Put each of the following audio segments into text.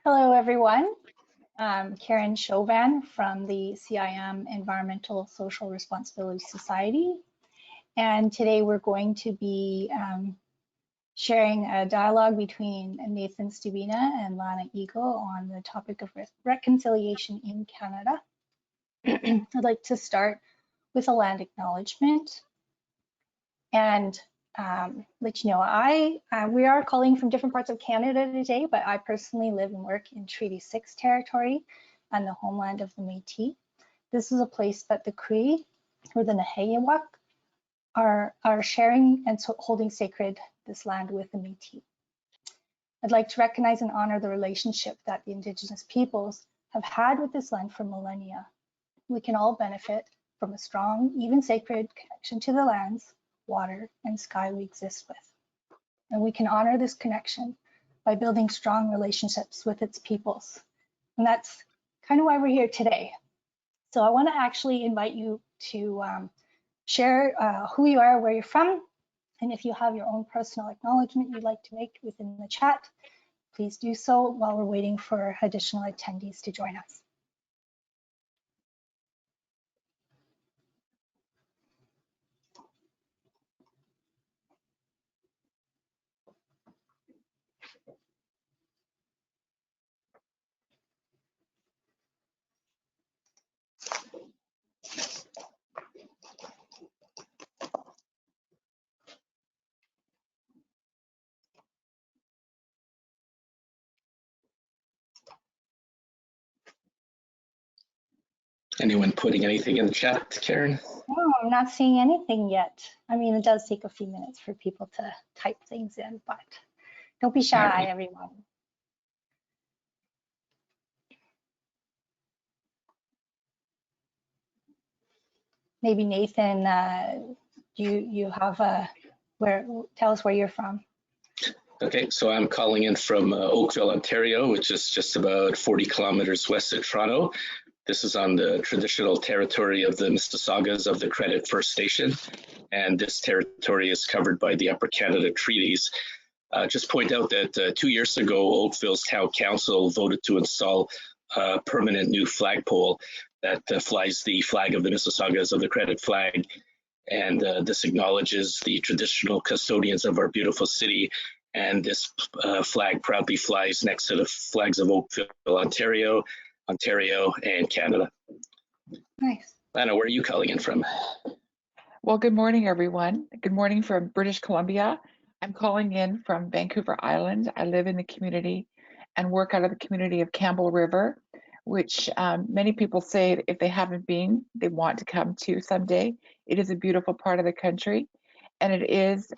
Hello, everyone. I'm Karen Chauvin from the CIM Environmental Social Responsibility Society. And today we're going to be sharing a dialogue between Nathan Stubina and Lana Eagle on the topic of reconciliation in Canada. I'd like to start with a land acknowledgement and let you know, we are calling from different parts of Canada today, but I personally live and work in Treaty 6 territory and the homeland of the Métis. This is a place that the Cree or the Neheyawak are sharing and holding sacred this land with the Métis. I'd like to recognize and honor the relationship that the Indigenous peoples have had with this land for millennia. We can all benefit from a strong, even sacred connection to the lands, water, and sky we exist with. And we can honor this connection by building strong relationships with its peoples. And that's kind of why we're here today. So I want to actually invite you to share who you are, where you're from, and if you have your own personal acknowledgement you'd like to make within the chat, please do so while we're waiting for additional attendees to join us. Anyone putting anything in the chat, Karen? No, I'm not seeing anything yet. I mean, it does take a few minutes for people to type things in, but don't be shy, right, everyone. Maybe Nathan, you have tell us where you're from. Okay, so I'm calling in from Oakville, Ontario, which is just about 40 kilometers west of Toronto. This is on the traditional territory of the Mississaugas of the Credit First Nation, and this territory is covered by the Upper Canada Treaties. Just point out that 2 years ago, Oakville's Town Council voted to install a permanent new flagpole that flies the flag of the Mississaugas of the Credit flag, and this acknowledges the traditional custodians of our beautiful city. And this flag proudly flies next to the flags of Oakville, Ontario, and Canada. Nice. Lana, where are you calling in from? Well, good morning, everyone. Good morning from British Columbia. I'm calling in from Vancouver Island. I live in the community and work out of the community of Campbell River, which many people say if they haven't been, they want to come to someday. It is a beautiful part of the country, and it is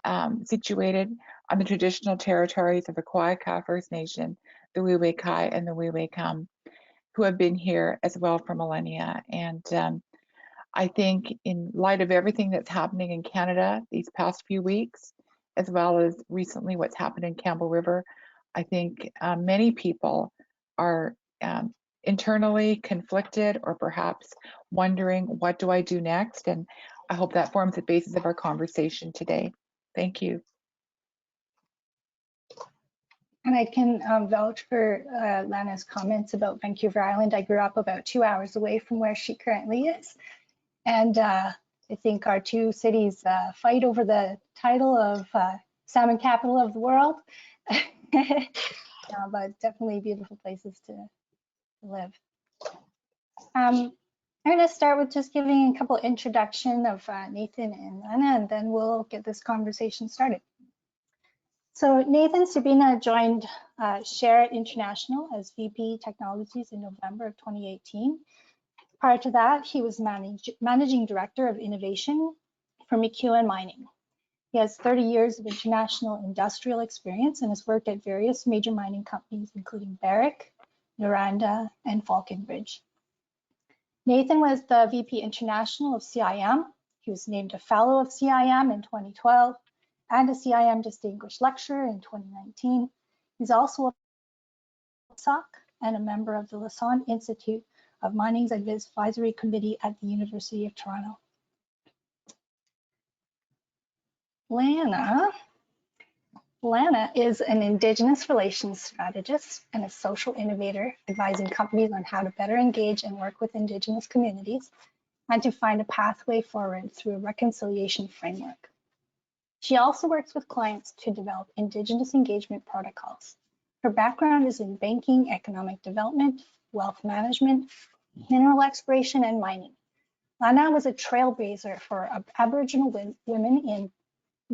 situated on the traditional territories of the Kawaiaka First Nation, the Wiiwaikai and the Wiiwaikam, who have been here as well for millennia. And I think in light of everything that's happening in Canada these past few weeks, as well as recently what's happened in Campbell River, I think many people are internally conflicted or perhaps wondering, what do I do next? And I hope that forms the basis of our conversation today. Thank you. And I can vouch for Lana's comments about Vancouver Island. I grew up about 2 hours away from where she currently is. And I think our two cities fight over the title of salmon capital of the world. But definitely beautiful places to live. I'm going to start with just giving a couple introduction of Nathan and Lana, and then we'll get this conversation started. So Nathan Stubina joined Share International as VP Technologies in November of 2018. Prior to that, he was Managing Director of Innovation for McEwen Mining. He has 30 years of international industrial experience and has worked at various major mining companies, including Barrick, Noranda, and Falconbridge. Nathan was the VP International of CIM. He was named a Fellow of CIM in 2012 and a CIM Distinguished Lecturer in 2019. He's also a SOC and a member of the Lassonde Institute of Mining's Advisory Committee at the University of Toronto. Lana, Lana is an Indigenous relations strategist and a social innovator, advising companies on how to better engage and work with Indigenous communities and to find a pathway forward through a reconciliation framework. She also works with clients to develop Indigenous engagement protocols. Her background is in banking, economic development, wealth management, mineral exploration, and mining. Lana was a trailblazer for Aboriginal women in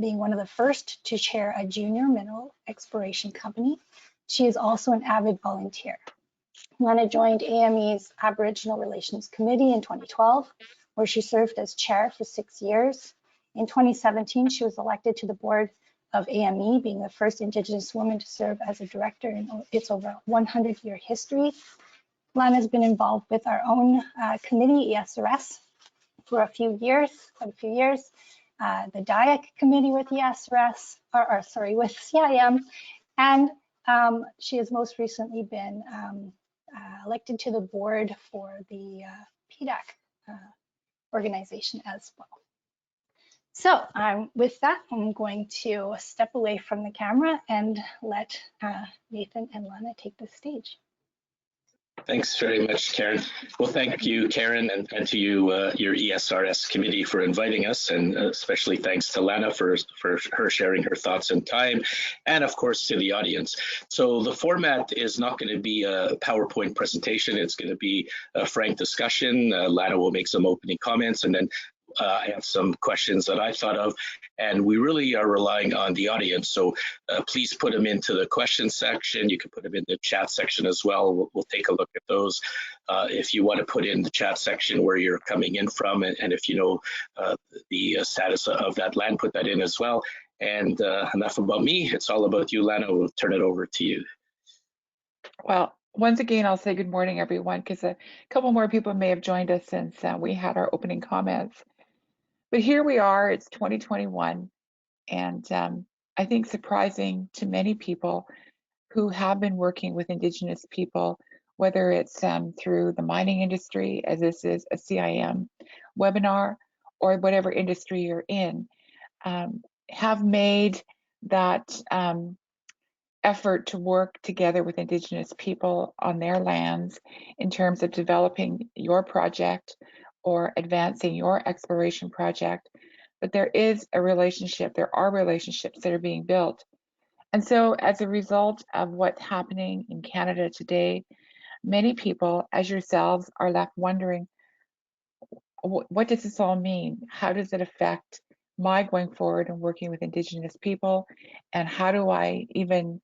being one of the first to chair a junior mineral exploration company. She is also an avid volunteer. Lana joined AME's Aboriginal Relations Committee in 2012, where she served as chair for 6 years. In 2017, she was elected to the board of AME, being the first Indigenous woman to serve as a director in its over 100-year history. Lana has been involved with our own committee, ESRS, for a few years, the DIAC committee with ESRS, with CIM, and she has most recently been elected to the board for the PDAC organization as well. So with that, I'm going to step away from the camera and let Nathan and Lana take the stage. Thanks very much, Karen. Well, thank you, Karen, and to you, your ESRS committee for inviting us, and especially thanks to Lana for her sharing her thoughts and time, and of course to the audience. So the format is not going to be a PowerPoint presentation. It's going to be a frank discussion. Lana will make some opening comments, and then I have some questions that I thought of, and we really are relying on the audience. So please put them into the question section. You can put them in the chat section as well. We'll take a look at those. If you want to put in the chat section where you're coming in from, and if you know the status of that land, put that in as well. And enough about me. It's all about you, Lana. We'll turn it over to you. Well, once again, I'll say good morning, everyone, because a couple more people may have joined us since we had our opening comments. But here we are, it's 2021, and I think surprising to many people who have been working with Indigenous people, whether it's through the mining industry, as this is a CIM webinar, or whatever industry you're in, have made that effort to work together with Indigenous people on their lands in terms of developing your project or advancing your exploration project. But there is a relationship, there are relationships that are being built. And so as a result of what's happening in Canada today, many people, as yourselves, are left wondering, what does this all mean? How does it affect my going forward and working with Indigenous people? And how do I even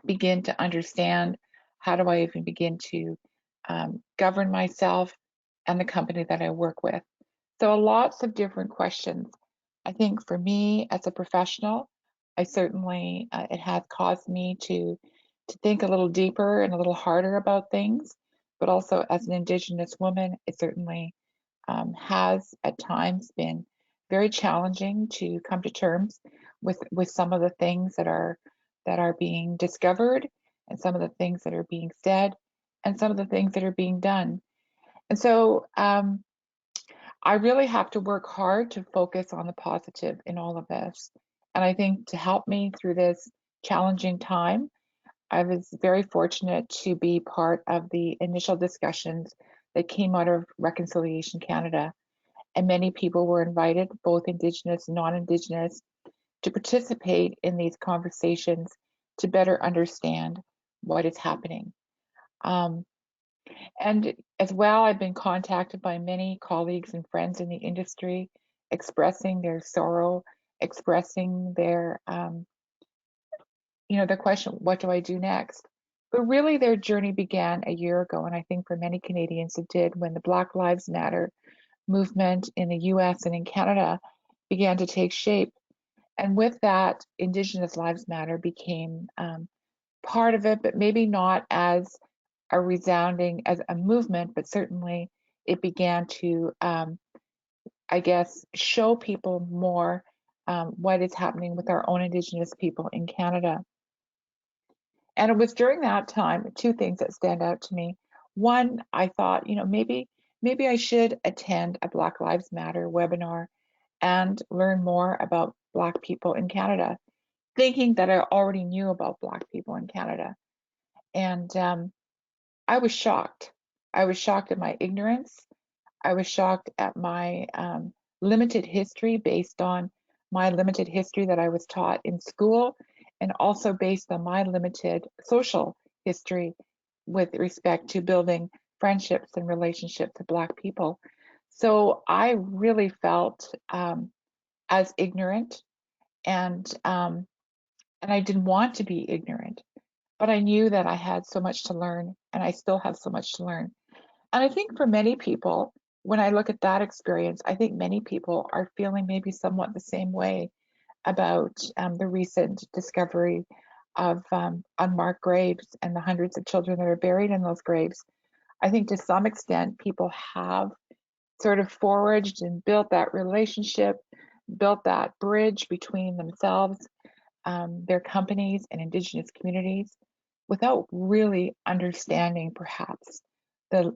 begin to understand, how do I even begin to govern myself and the company that I work with? So lots of different questions. I think for me as a professional, I certainly, it has caused me to think a little deeper and a little harder about things, but also as an Indigenous woman, it certainly has at times been very challenging to come to terms with some of the things that are being discovered, and some of the things that are being said, and some of the things that are being done. And so I really have to work hard to focus on the positive in all of this. And I think to help me through this challenging time, I was very fortunate to be part of the initial discussions that came out of Reconciliation Canada. And many people were invited, both Indigenous and non-Indigenous, to participate in these conversations to better understand what is happening. And as well, I've been contacted by many colleagues and friends in the industry expressing their sorrow, expressing their, the question, what do I do next? But really their journey began a year ago, and I think for many Canadians it did, when the Black Lives Matter movement in the US and in Canada began to take shape. And with that, Indigenous Lives Matter became part of it, but maybe not as a resounding as a movement, but certainly it began to, I guess, show people more what is happening with our own Indigenous people in Canada. And it was during that time, two things that stand out to me. One, I thought, maybe I should attend a Black Lives Matter webinar and learn more about Black people in Canada. thinking that I already knew about Black people in Canada. And I was shocked. I was shocked at my ignorance. I was shocked at my limited history based on my limited history that I was taught in school, and also based on my limited social history with respect to building friendships and relationships with Black people. So I really felt as ignorant, and I didn't want to be ignorant, but I knew that I had so much to learn, and I still have so much to learn. And I think for many people, when I look at that experience, I think many people are feeling maybe somewhat the same way about the recent discovery of unmarked graves and the hundreds of children that are buried in those graves. I think to some extent, people have sort of foraged and built that relationship, built that bridge between themselves, their companies, and Indigenous communities without really understanding perhaps the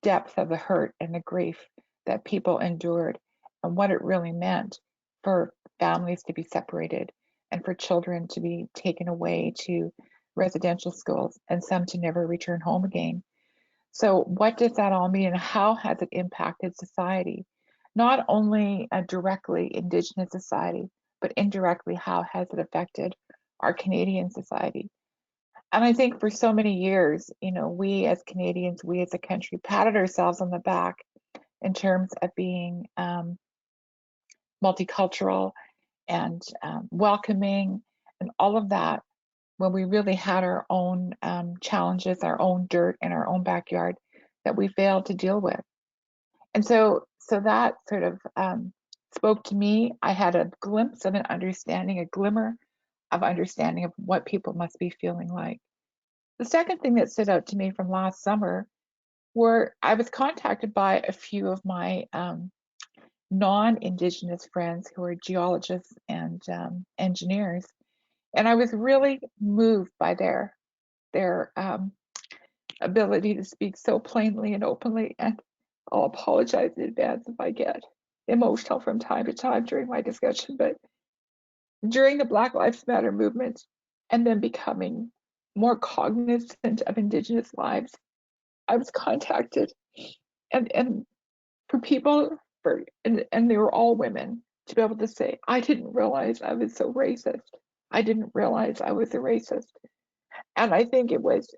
depth of the hurt and the grief that people endured and what it really meant for families to be separated and for children to be taken away to residential schools and some to never return home again. So what does that all mean, and how has it impacted society? Not only directly Indigenous society, but indirectly, how has it affected our Canadian society? And I think for so many years, we as Canadians, we as a country patted ourselves on the back in terms of being multicultural and welcoming and all of that, when we really had our own challenges, our own dirt in our own backyard that we failed to deal with. And so that sort of spoke to me. I had a glimpse of an understanding, a glimmer of understanding of what people must be feeling like. The second thing that stood out to me from last summer were I was contacted by a few of my non-Indigenous friends who are geologists and engineers, and I was really moved by their ability to speak so plainly and openly. And I'll apologize in advance if I get emotional from time to time during my discussion, but during the Black Lives Matter movement and then becoming more cognizant of Indigenous lives, I was contacted, and for people and they were all women, to be able to say, I didn't realize I was so racist. I didn't realize I was a racist. And I think it was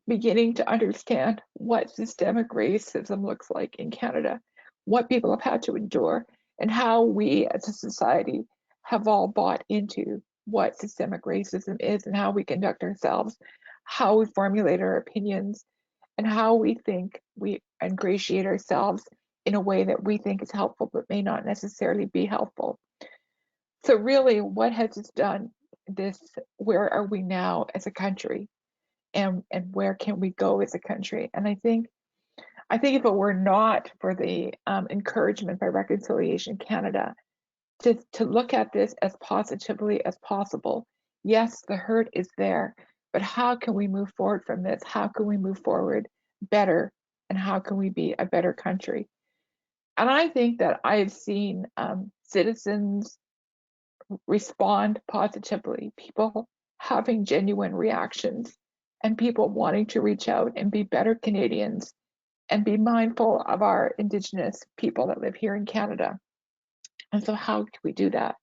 beginning to understand what systemic racism looks like in Canada, what people have had to endure, and how we as a society have all bought into what systemic racism is and how we conduct ourselves, how we formulate our opinions, and how we think we ingratiate ourselves in a way that we think is helpful but may not necessarily be helpful. So really, what has this done? Where are we now as a country? And where can we go as a country? And I think if it were not for the encouragement by Reconciliation Canada to look at this as positively as possible, yes, the hurt is there, but how can we move forward from this? How can we move forward better? And how can we be a better country? And I think that I have seen citizens respond positively, people having genuine reactions, and people wanting to reach out and be better Canadians and be mindful of our Indigenous people that live here in Canada. And so, how do we do that?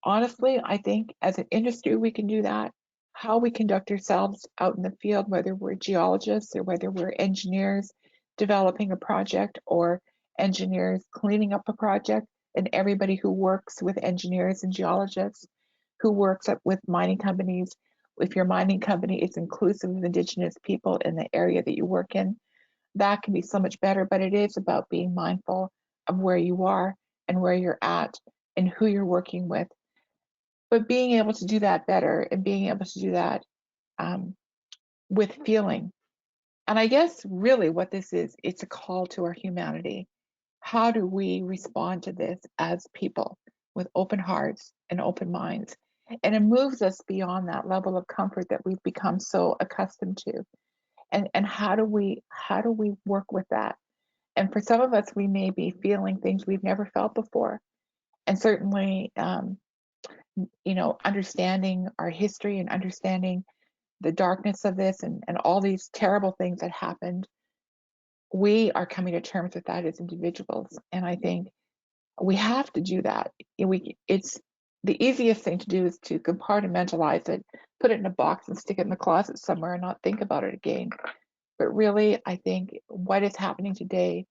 Honestly, I think as an industry, we can do that. How we conduct ourselves out in the field, whether we're geologists or whether we're engineers developing a project or engineers cleaning up a project, and everybody who works with engineers and geologists, who works up with mining companies. If your mining company is inclusive of Indigenous people in the area that you work in, that can be so much better. But it is about being mindful of where you are and where you're at and who you're working with. But being able to do that better and being able to do that with feeling. And I guess really what this is, it's a call to our humanity. How do we respond to this as people with open hearts and open minds? And it moves us beyond that level of comfort that we've become so accustomed to. And how do we work with that? And for some of us, we may be feeling things we've never felt before. And certainly understanding our history and understanding the darkness of this and all these terrible things that happened, we are coming to terms with that as individuals. And I think we have to do that. It's the easiest thing to do is to compartmentalize it, put it in a box and stick it in the closet somewhere and not think about it again. But really, I think what is happening today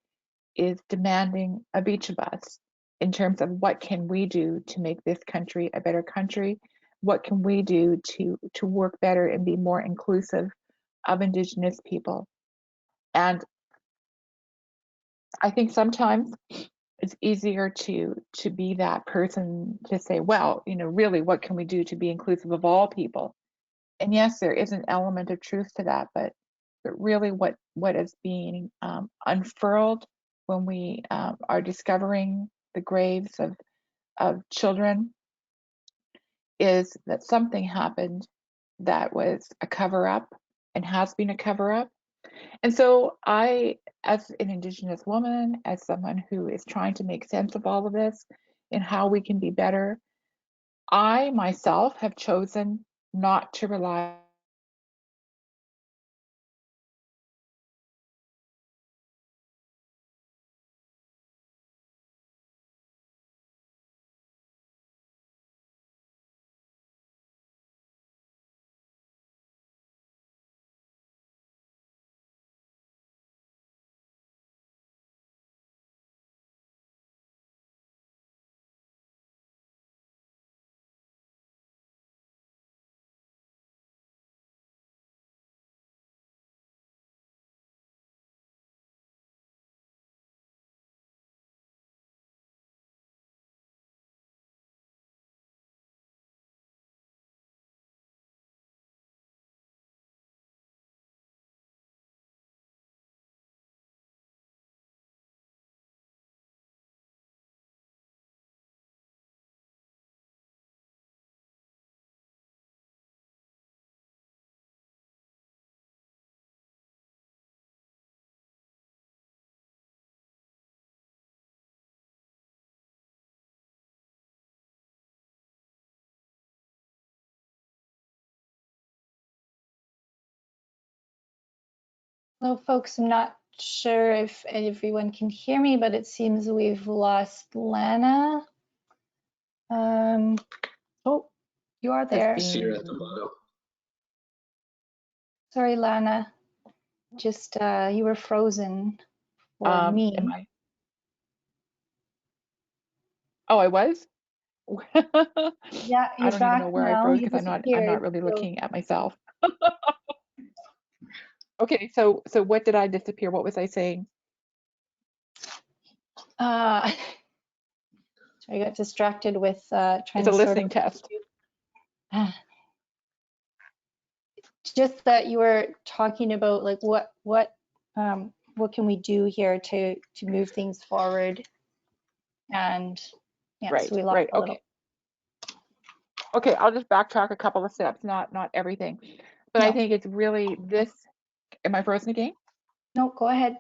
is demanding of each of us in terms of what can we do to make this country a better country? What can we do to work better and be more inclusive of Indigenous people? And I think sometimes it's easier to be that person to say, well, really, what can we do to be inclusive of all people? And yes, there is an element of truth to that, but really what is being unfurled when we are discovering the graves of children is that something happened that was a cover up and has been a cover up. And so I, as an Indigenous woman, as someone who is trying to make sense of all of this and how we can be better, I myself have chosen not to rely Hello, folks. I'm not sure if everyone can hear me, but it seems we've lost Lana. Oh, you are there. See her at the bottom. Sorry, Lana. Just you were frozen for me. Am I? Oh, I was? Yeah, I you're don't even know back where I now. froze You because I'm not disappeared. really So, looking at myself. Okay, so what did I disappear? What was I saying? so I got distracted with trying It's to a sort listening of test. just that you were talking about like what can we do here to move things forward, and yeah, so we lost Right. a little. Okay, I'll just backtrack a couple of steps, not everything. But I No, think it's really this. Am I frozen again? no, go ahead.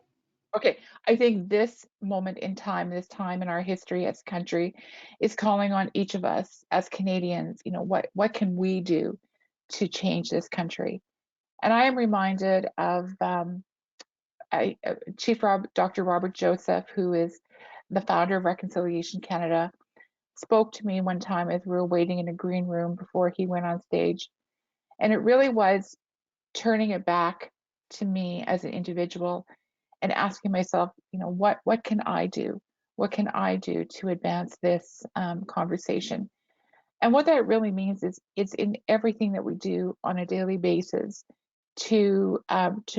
Okay, I think this moment in time, this time in our history as a country, is calling on each of us as Canadians. What can we do to change this country? And I am reminded of Dr. Robert Joseph, who is the founder of Reconciliation Canada, spoke to me one time as we were waiting in a green room before he went on stage. And it really was turning it back to me as an individual and asking myself, what can I do? What can I do to advance this conversation? And what that really means is it's in everything that we do on a daily basis to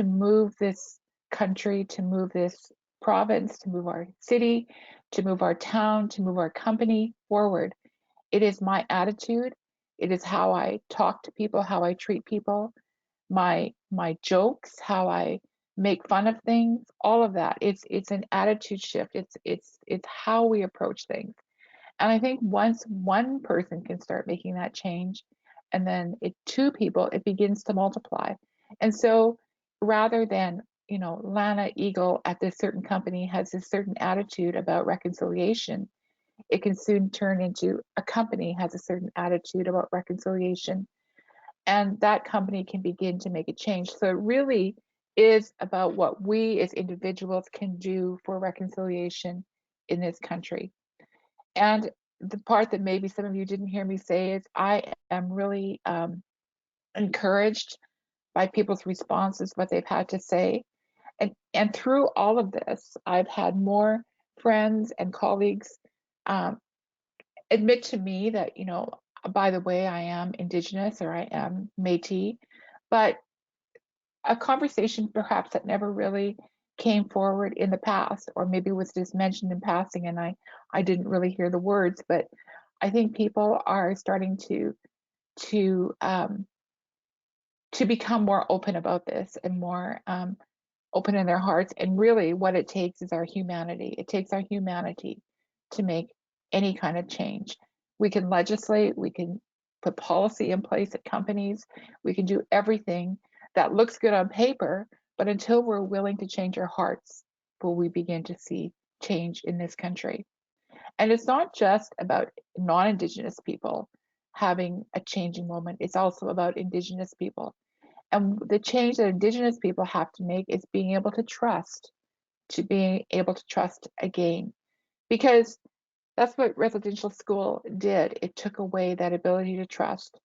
move this country, to move this province, to move our city, to move our town, to move our company forward. It is my attitude. It is how I talk to people, how I treat people, my jokes, how I make fun of things, all of that. It's an attitude shift. It's how we approach things. And I think once one person can start making that change, and then two people, it begins to multiply. And so rather than, Lana Eagle at this certain company has this certain attitude about reconciliation, it can soon turn into a company has a certain attitude about reconciliation, and that company can begin to make a change. So it really is about what we as individuals can do for reconciliation in this country. And the part that maybe some of you didn't hear me say is I am really encouraged by people's responses, what they've had to say. And through all of this, I've had more friends and colleagues admit to me that, you know, by the way, I am Indigenous or I am Métis, but a conversation perhaps that never really came forward in the past, or maybe was just mentioned in passing and I didn't really hear the words, but I think people are starting to become more open about this and more open in their hearts. And really what it takes is our humanity. It takes our humanity to make any kind of change. We can legislate, we can put policy in place at companies, we can do everything that looks good on paper, but until we're willing to change our hearts, will we begin to see change in this country. And it's not just about non-Indigenous people having a changing moment, it's also about Indigenous people. And the change that Indigenous people have to make is being able to trust again. Because that's what residential school did. It took away that ability to trust,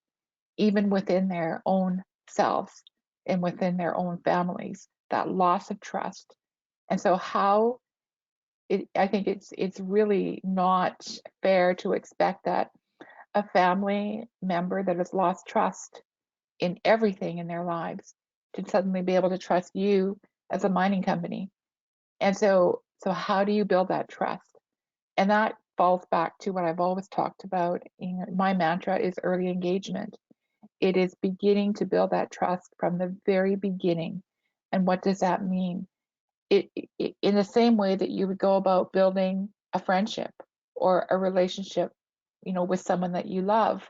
even within their own selves and within their own families, that loss of trust. And so I think it's really not fair to expect that a family member that has lost trust in everything in their lives to suddenly be able to trust you as a mining company. And so how do you build that trust? And that falls back to what I've always talked about. You know, my mantra is early engagement. It is beginning to build that trust from the very beginning. And what does that mean? It in the same way that you would go about building a friendship or a relationship, you know, with someone that you love,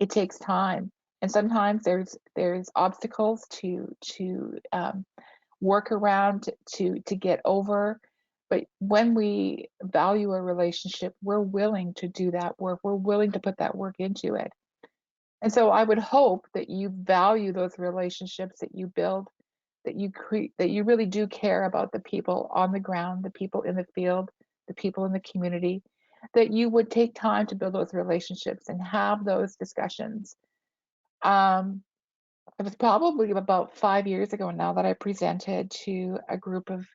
it takes time. And sometimes there's obstacles to work around to get over. But when we value a relationship, we're willing to do that work. We're willing to put that work into it. And so I would hope that you value those relationships that you build, that you create, that you really do care about the people on the ground, the people in the field, the people in the community, that you would take time to build those relationships and have those discussions. It was probably about 5 years ago now that I presented to a group of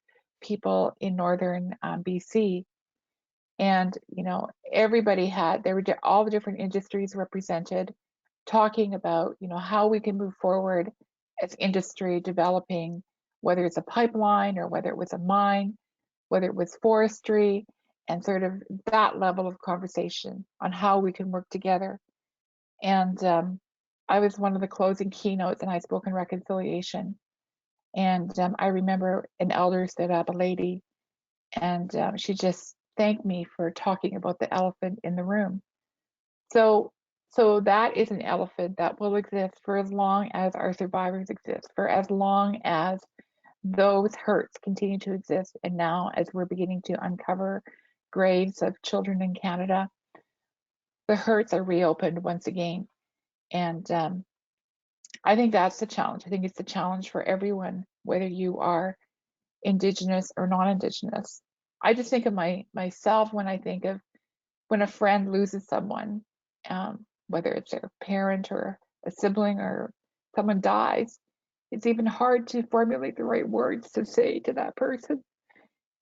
people in northern BC. And, you know, everybody there were all the different industries represented, talking about, you know, how we can move forward as industry developing, whether it's a pipeline or whether it was a mine, whether it was forestry, and sort of that level of conversation on how we can work together. And I was one of the closing keynotes and I spoke in reconciliation. And I remember an elder stood up, a lady, and she just thanked me for talking about the elephant in the room. So that is an elephant that will exist for as long as our survivors exist, for as long as those hurts continue to exist. And now, as we're beginning to uncover graves of children in Canada, the hurts are reopened once again. And I think that's the challenge. I think it's the challenge for everyone, whether you are Indigenous or non-Indigenous. I just think of myself when I think of when a friend loses someone, whether it's their parent or a sibling or someone dies. It's even hard to formulate the right words to say to that person.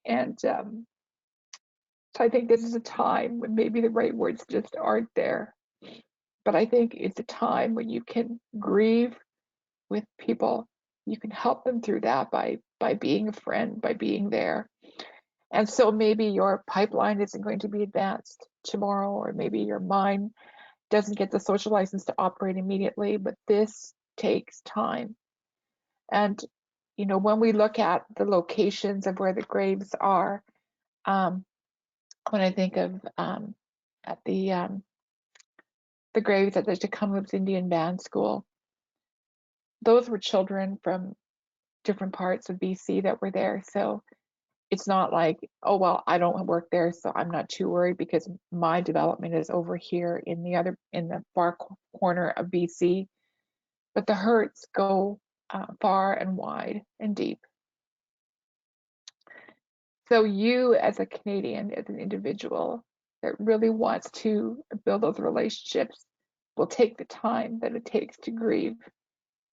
And so I think this is a time when maybe the right words just aren't there. But I think it's a time when you can grieve with people. You can help them through that by being a friend, by being there. And so maybe your pipeline isn't going to be advanced tomorrow, or maybe your mine doesn't get the social license to operate immediately, but this takes time. And, you know, when we look at the locations of where the graves are, when I think of at the graves at the Tecumseh Indian Band School, those were children from different parts of BC that were there. So it's not like, oh, well, I don't work there, so I'm not too worried because my development is over here in the far corner of BC. But the hurts go far and wide and deep. So you, as a Canadian, as an individual that really wants to build those relationships, will take the time that it takes to grieve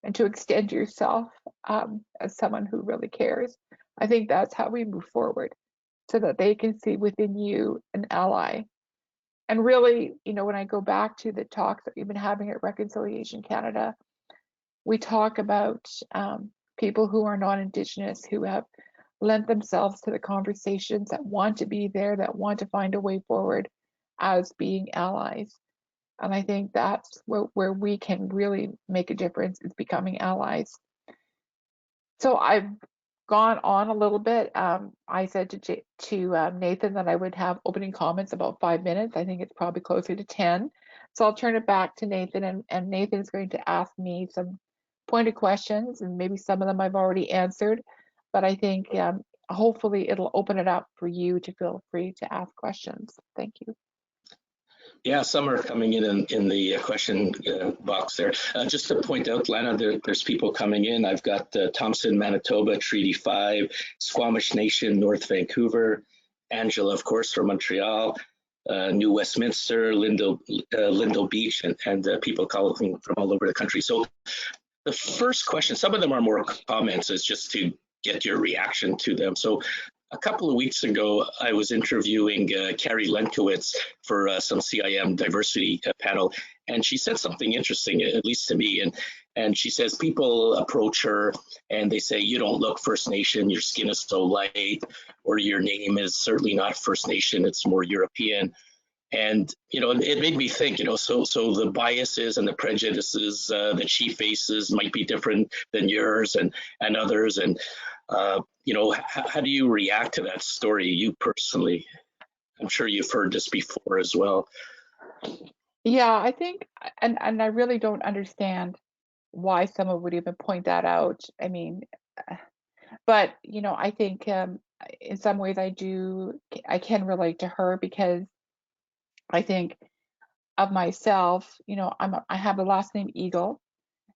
and to extend yourself as someone who really cares. I think that's how we move forward, so that they can see within you an ally. And really, when I go back to the talks that we've been having at Reconciliation Canada, we talk about people who are non-Indigenous, who have lent themselves to the conversations, that want to be there, that want to find a way forward as being allies. And I think that's where we can really make a difference, is becoming allies. So I've gone on a little bit. I said to Nathan that I would have opening comments about 5 minutes. I think it's probably closer to 10. So I'll turn it back to Nathan, and Nathan is going to ask me some pointed questions, and maybe some of them I've already answered. But I think hopefully it'll open it up for you to feel free to ask questions. Thank you. Yeah, some are coming in the question box there. Just to point out, Lana, there's people coming in. I've got Thompson, Manitoba, Treaty 5, Squamish Nation, North Vancouver, Angela, of course, from Montreal, New Westminster, Lindell Beach, and people calling from all over the country. So the first question, some of them are more comments, is just to get your reaction to them. So a couple of weeks ago, I was interviewing Carrie Lenkowitz for some CIM diversity panel, and she said something interesting, at least to me. And she says people approach her and they say, you don't look First Nation, your skin is so light, or your name is certainly not First Nation, it's more European. And, it made me think, so the biases and the prejudices that she faces might be different than yours and others. And, how do you react to that story, you personally? I'm sure you've heard this before as well. Yeah, I think, and I really don't understand why someone would even point that out. I mean, but, I think in some ways I can relate to her, because I think of myself, I have a last name Eagle.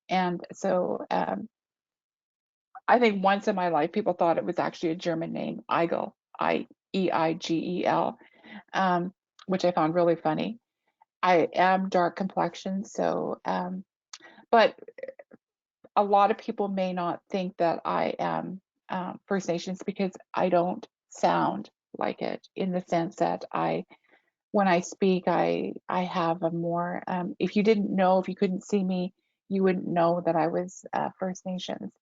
And so I think once in my life, people thought it was actually a German name, Eigel, Eigel, which I found really funny. I am dark complexion, so, but a lot of people may not think that I am First Nations, because I don't sound like it, in the sense that when I speak, I have a more, if you couldn't see me, you wouldn't know that I was First Nations.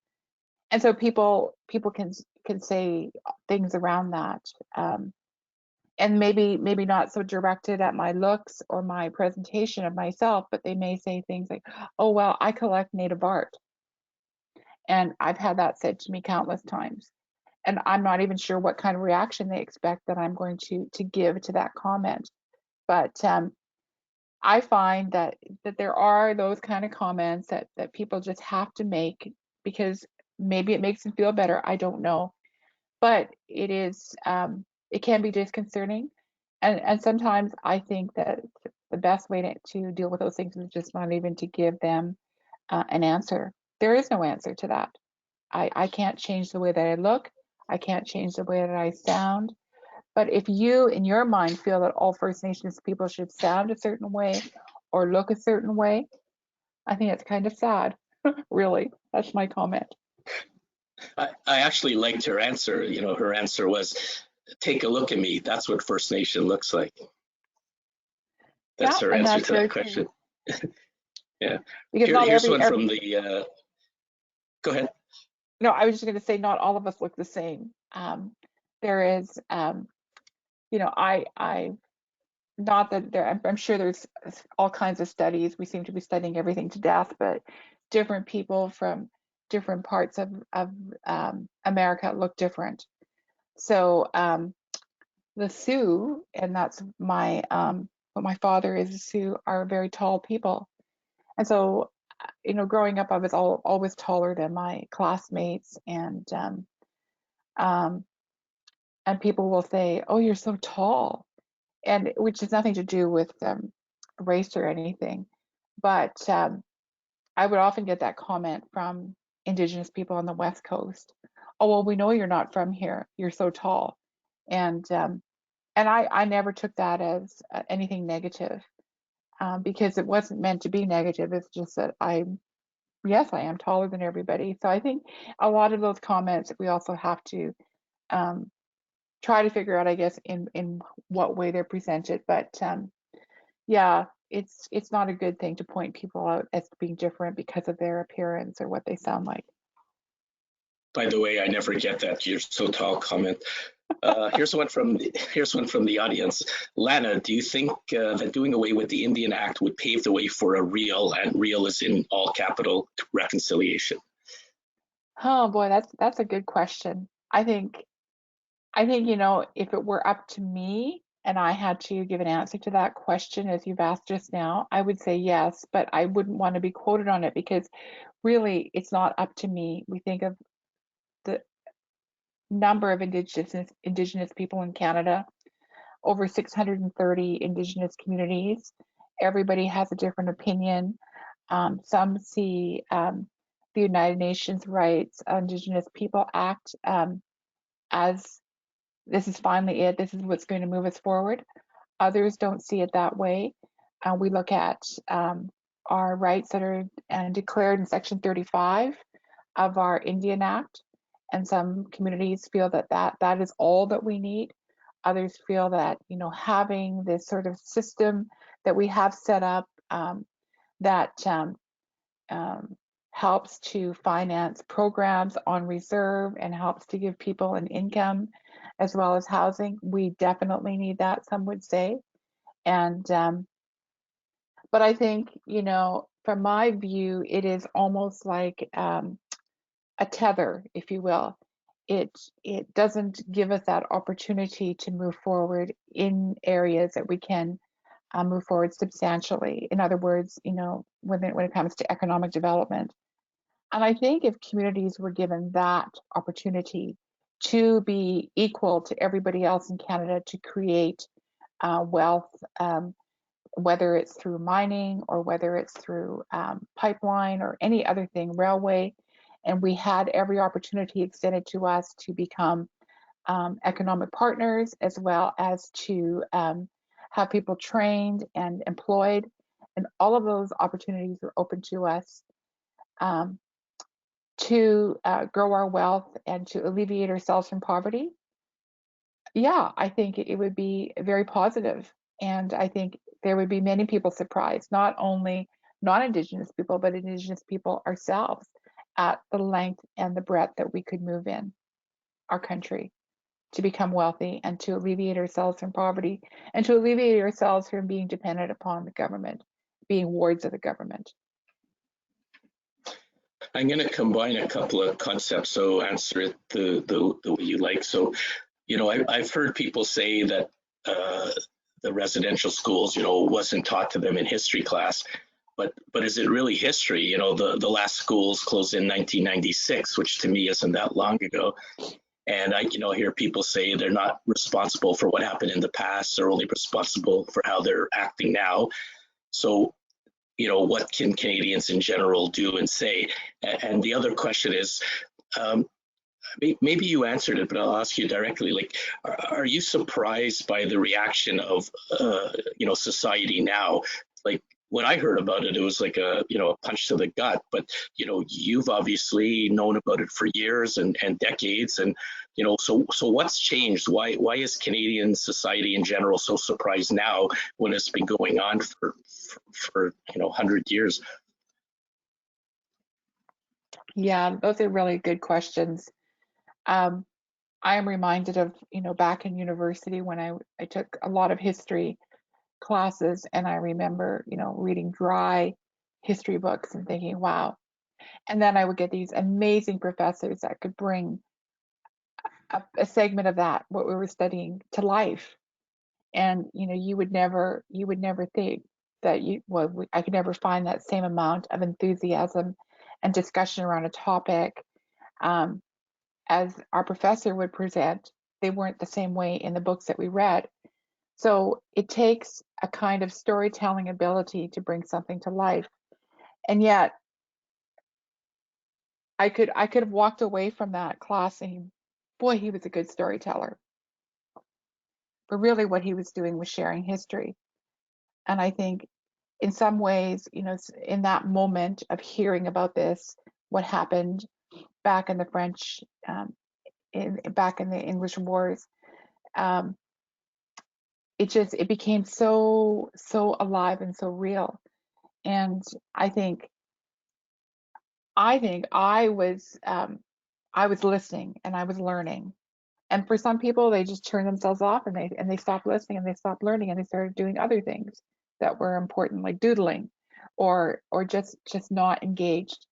And so people can say things around that, and maybe not so directed at my looks or my presentation of myself, but they may say things like, oh, well, I collect native art. And I've had that said to me countless times. And I'm not even sure what kind of reaction they expect that I'm going to give to that comment. But I find that there are those kind of comments that people just have to make, because maybe it makes them feel better. I don't know, but it can be disconcerting, and sometimes I think that the best way to deal with those things is just not even to give them an answer. There is no answer to that. I can't change the way that I look. I can't change the way that I sound. But if you, in your mind, feel that all First Nations people should sound a certain way or look a certain way, I think it's kind of sad. Really, that's my comment. I actually liked her answer. Her answer was, take a look at me. That's what First Nation looks like. That's her answer to that question. Yeah. Because here's one from the, go ahead. No, I was just going to say, not all of us look the same. There is, I not that there, I'm sure there's all kinds of studies. We seem to be studying everything to death, but different people from different parts of America look different. So the Sioux, and that's what my father is, the Sioux are very tall people. And so, growing up, I was always taller than my classmates, and and people will say, "Oh, you're so tall," and which has nothing to do with race or anything. But I would often get that comment from Indigenous people on the West Coast. "Oh, well, we know you're not from here. You're so tall," and I never took that as anything negative, because it wasn't meant to be negative. It's just that yes, I am taller than everybody. So I think a lot of those comments we also have to um, try to figure out, I guess, in what way they're presented. But yeah, it's not a good thing to point people out as being different because of their appearance or what they sound like. By the way, I never get that "you're so tall" comment. Here's one from the audience. Lana, do you think that doing away with the Indian Act would pave the way for a real, and real is in all capital, reconciliation? Oh boy, that's a good question. I think, if it were up to me and I had to give an answer to that question as you've asked just now, I would say yes, but I wouldn't want to be quoted on it because really it's not up to me. We think of the number of indigenous people in Canada, over 630 Indigenous communities. Everybody has a different opinion. Some see the United Nations Rights Indigenous People Act as this is finally it. This is what's going to move us forward. Others don't see it that way. We look at our rights that are declared in Section 35 of our Indian Act, and some communities feel that is all that we need. Others feel that having this sort of system that we have set up that helps to finance programs on reserve and helps to give people an income as well as housing. We definitely need that, some would say. And but I think, from my view, it is almost like a tether, if you will. It doesn't give us that opportunity to move forward in areas that we can move forward substantially. In other words, when it comes to economic development. And I think if communities were given that opportunity to be equal to everybody else in Canada to create wealth, whether it's through mining or whether it's through pipeline or any other thing, railway, and we had every opportunity extended to us to become economic partners as well as to have people trained and employed, and all of those opportunities are open to us. To grow our wealth and to alleviate ourselves from poverty, yeah, I think it would be very positive. And I think there would be many people surprised, not only non-Indigenous people, but Indigenous people ourselves, at the length and the breadth that we could move in our country to become wealthy and to alleviate ourselves from poverty and to alleviate ourselves from being dependent upon the government, being wards of the government. I'm going to combine a couple of concepts, so answer it the way you like. So, I've heard people say that the residential schools, wasn't taught to them in history class, but is it really history? The last schools closed in 1996, which to me isn't that long ago. And I, hear people say they're not responsible for what happened in the past; they're only responsible for how they're acting now. So, what can Canadians in general do and say? And the other question is, maybe you answered it, but I'll ask you directly. Like, are you surprised by the reaction of, society now? Like, when I heard about it, it was like a punch to the gut. But you've obviously known about it for years and decades, and so what's changed? Why is Canadian society in general so surprised now when it's been going on for 100 years? Yeah, those are really good questions. I am reminded of, back in university when I took a lot of history classes, and I remember, reading dry history books and thinking, wow. And then I would get these amazing professors that could bring a segment of that, what we were studying, to life. And, you would never think that I could never find that same amount of enthusiasm and discussion around a topic as our professor would present they weren't the same way in the books that we read. So it takes a kind of storytelling ability to bring something to life. And yet I could have walked away from that class saying, boy, he was a good storyteller. But really what he was doing was sharing history. And I think in some ways, you know, in that moment of hearing about this, what happened back in the French, back in the English wars, it became so alive and so real. And I think I was listening and I was learning. And for some people, they just turned themselves off and they stopped listening and they stopped learning and they started doing other things that were important, like doodling, or just not engaged.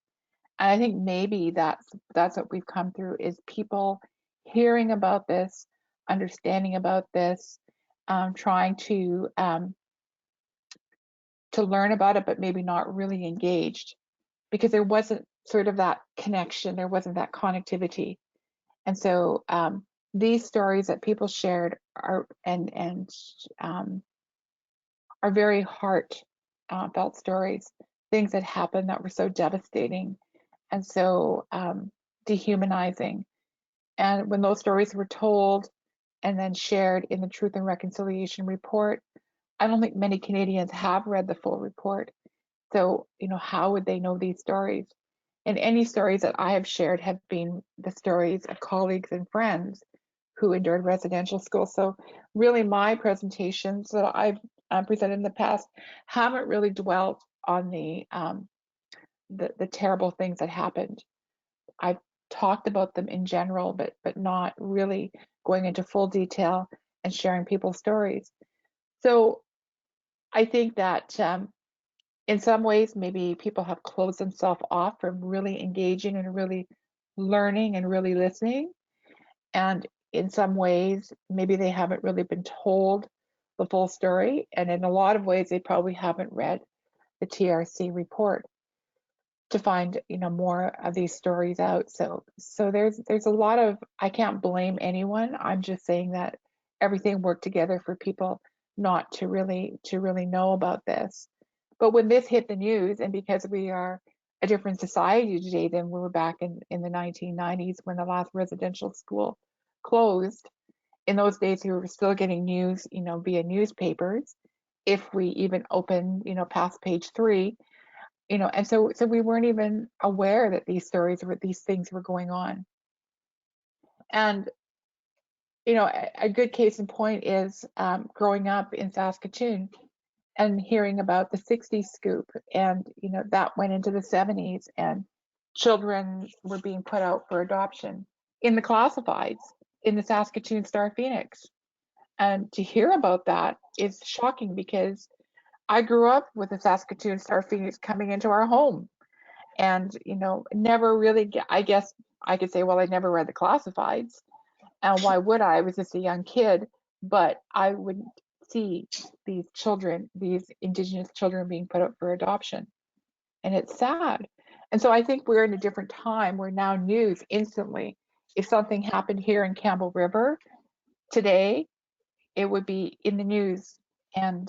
And I think maybe that's what we've come through, is people hearing about this, understanding about this, trying to learn about it, but maybe not really engaged, because there wasn't sort of that connection, there wasn't that connectivity. And so these stories that people shared are are very heart felt stories, things that happened that were so devastating and so dehumanizing. And when those stories were told and then shared in the Truth and Reconciliation report, I don't think many Canadians have read the full report. So, you know, how would they know these stories? And any stories that I have shared have been the stories of colleagues and friends who endured residential school. So really my presentations that I've presented in the past haven't really dwelt on the terrible things that happened. I've talked about them in general, but not really going into full detail and sharing people's stories. So I think that in some ways, maybe people have closed themselves off from really engaging and really learning and really listening. And in some ways, maybe they haven't really been told the full story. And in a lot of ways, they probably haven't read the TRC report to find, you know, more of these stories out. So there's a lot of, I can't blame anyone. I'm just saying that everything worked together for people not to really know about this. But when this hit the news, and because we are a different society today than we were back in the 1990s when the last residential school closed, in those days we were still getting news, you know, via newspapers, if we even opened, you know, past page 3, you know, and so we weren't even aware that these things were going on. And you know, a good case in point is growing up in Saskatoon and hearing about the 60s scoop, and you know, that went into the 70s, and children were being put out for adoption in the classifieds in the Saskatoon Star Phoenix. And to hear about that is shocking, because I grew up with the Saskatoon Star Phoenix coming into our home, and you know, never really, I guess I could say, well, I never read the classifieds, and why would I was just a young kid, but I would see these children, these Indigenous children, being put up for adoption, and it's sad. And so I think we're in a different time where now news instantly, if something happened here in Campbell River today, it would be in the news. And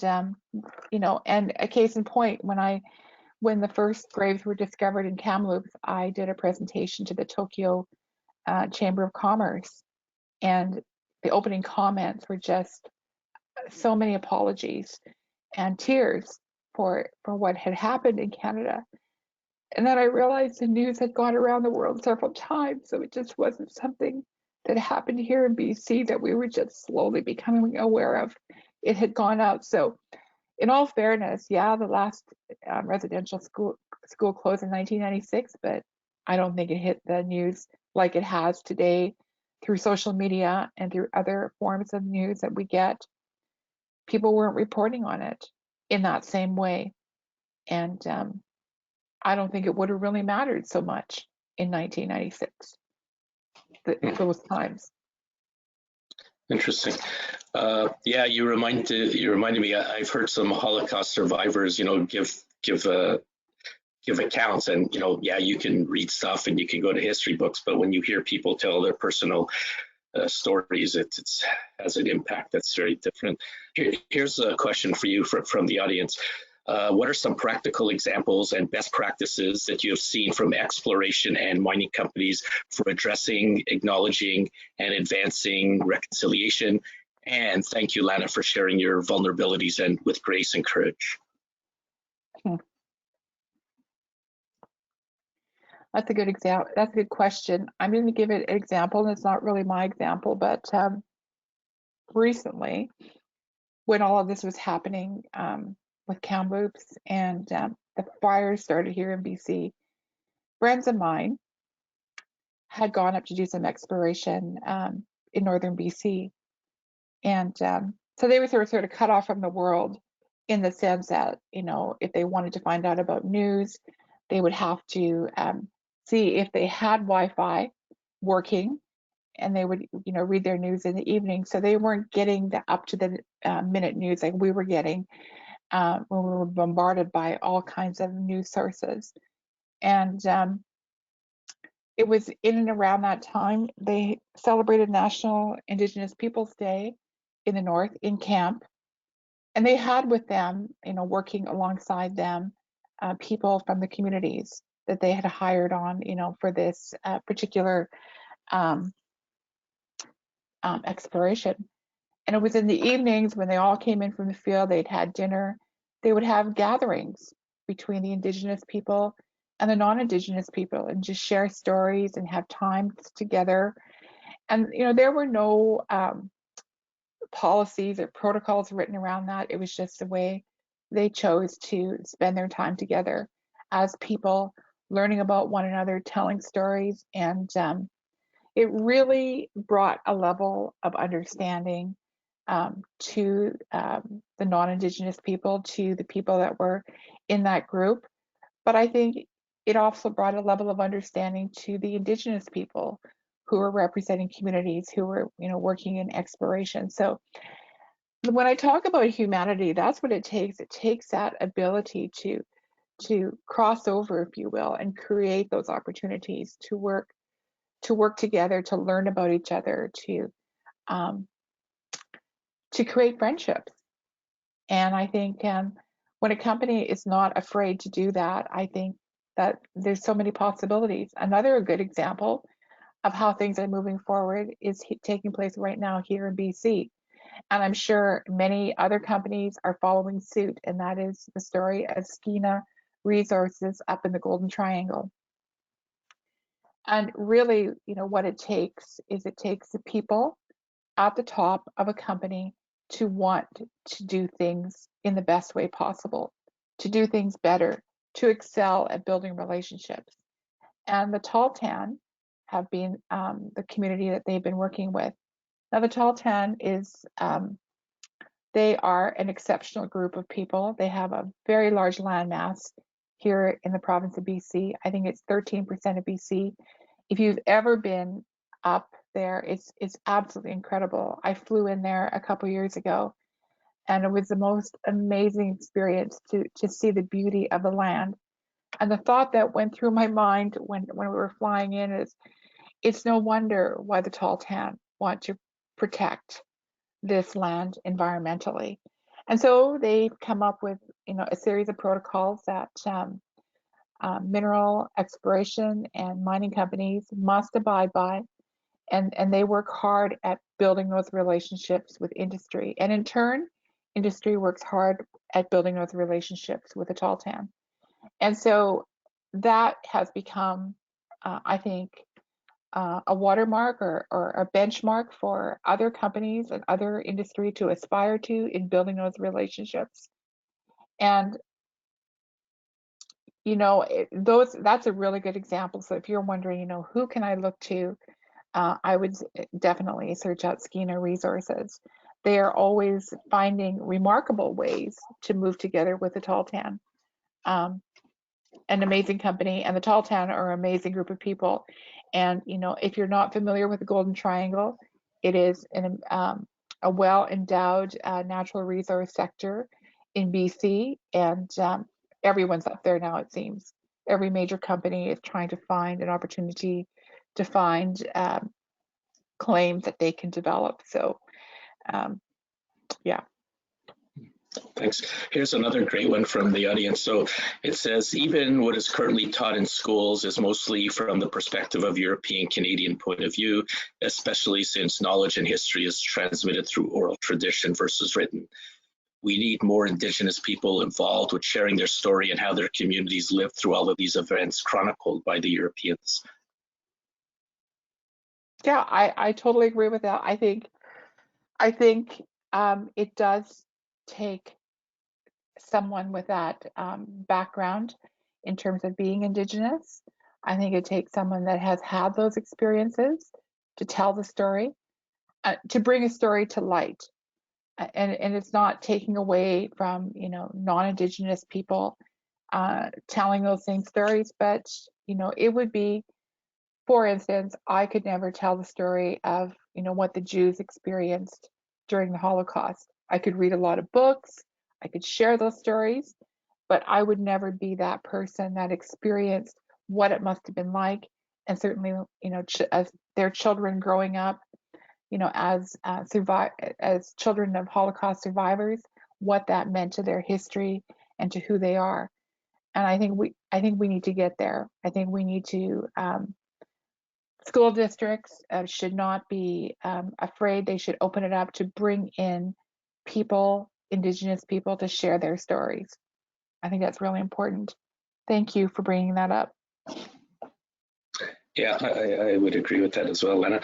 you know, and a case in point, when the first graves were discovered in Kamloops, I did a presentation to the Tokyo Chamber of Commerce, and the opening comments were just so many apologies and tears for what had happened in Canada. And then I realized the news had gone around the world several times, so it just wasn't something that happened here in BC that we were just slowly becoming aware of. It had gone out. So in all fairness, yeah, the last residential school closed in 1996, but I don't think it hit the news like it has today through social media and through other forms of news that we get. People weren't reporting on it in that same way. And I don't think it would have really mattered so much in 1996, those times. Interesting. Yeah, you reminded me. I've heard some Holocaust survivors, you know, give accounts, and you know, yeah, you can read stuff and you can go to history books, but when you hear people tell their personal stories, it has an impact that's very different. Here's a question for you from the audience. What are some practical examples and best practices that you have seen from exploration and mining companies for addressing, acknowledging, and advancing reconciliation? And thank you, Lana, for sharing your vulnerabilities and with grace and courage. That's a good example. That's a good question. I'm going to give it an example, and it's not really my example, but recently, when all of this was happening with Kamloops and the fires started here in BC, friends of mine had gone up to do some exploration in northern BC, and so they were sort of cut off from the world in the sense that, you know, if they wanted to find out about news, they would have to see if they had Wi-Fi working, and they would, you know, read their news in the evening. So they weren't getting the up to the minute news like we were getting when we were bombarded by all kinds of news sources. And it was in and around that time they celebrated National Indigenous Peoples Day in the north in camp, and they had with them, you know, working alongside them, people from the communities that they had hired on, you know, for this particular exploration. And it was in the evenings when they all came in from the field, they'd had dinner, they would have gatherings between the Indigenous people and the non-Indigenous people and just share stories and have time together. And, you know, there were no policies or protocols written around that. It was just the way they chose to spend their time together as people, learning about one another, telling stories. And it really brought a level of understanding to the non-Indigenous people, to the people that were in that group. But I think it also brought a level of understanding to the Indigenous people who were representing communities who were, you know, working in exploration. So when I talk about humanity, that's what it takes. It takes that ability to cross over, if you will, and create those opportunities to work together, to learn about each other, to create friendships. And I think when a company is not afraid to do that, I think that there's so many possibilities. Another good example of how things are moving forward is taking place right now here in BC. And I'm sure many other companies are following suit, and that is the story of Skeena Resources up in the Golden Triangle. And really, you know, what it takes is it takes the people at the top of a company to want to do things in the best way possible, to do things better, to excel at building relationships. And the Tahltan have been the community that they've been working with. Now, the Tahltan is, they are an exceptional group of people. They have a very large landmass here in the province of BC. I think it's 13% of BC. If you've ever been up there, it's absolutely incredible. I flew in there a couple years ago, and it was the most amazing experience to see the beauty of the land. And the thought that went through my mind when we were flying in is, it's no wonder why the Tahltan want to protect this land environmentally. And so they've come up with, you know, a series of protocols that mineral exploration and mining companies must abide by, and they work hard at building those relationships with industry. And in turn, industry works hard at building those relationships with the Tahltan. And so that has become, I think, a watermark or a benchmark for other companies and other industry to aspire to in building those relationships. And you know, that's a really good example. So if you're wondering, you know, who can I look to, I would definitely search out Skeena Resources. They are always finding remarkable ways to move together with the Tahltan. An amazing company, and the Tahltan are an amazing group of people. And you know, if you're not familiar with the Golden Triangle, it is a well-endowed natural resource sector in BC, and everyone's up there now, it seems. Every major company is trying to find an opportunity to find claims that they can develop. So yeah. Thanks. Here's another great one from the audience. So it says, even what is currently taught in schools is mostly from the perspective of European Canadian point of view, especially since knowledge and history is transmitted through oral tradition versus written. We need more Indigenous people involved with sharing their story and how their communities lived through all of these events chronicled by the Europeans. Yeah, I totally agree with that. I think it does take someone with that background in terms of being Indigenous. I think it takes someone that has had those experiences to tell the story, to bring a story to light. And it's not taking away from, you know, non-Indigenous people telling those same stories, but, you know, it would be, for instance, I could never tell the story of, you know, what the Jews experienced during the Holocaust. I could read a lot of books, I could share those stories, but I would never be that person that experienced what it must have been like. And certainly, you know, as their children growing up, you know, as children of Holocaust survivors, what that meant to their history and to who they are. And I think we need to get there. I think we need to school districts should not be afraid. They should open it up to bring in people, Indigenous people, to share their stories. I think that's really important. Thank you for bringing that up. Yeah, I would agree with that as well, Lena.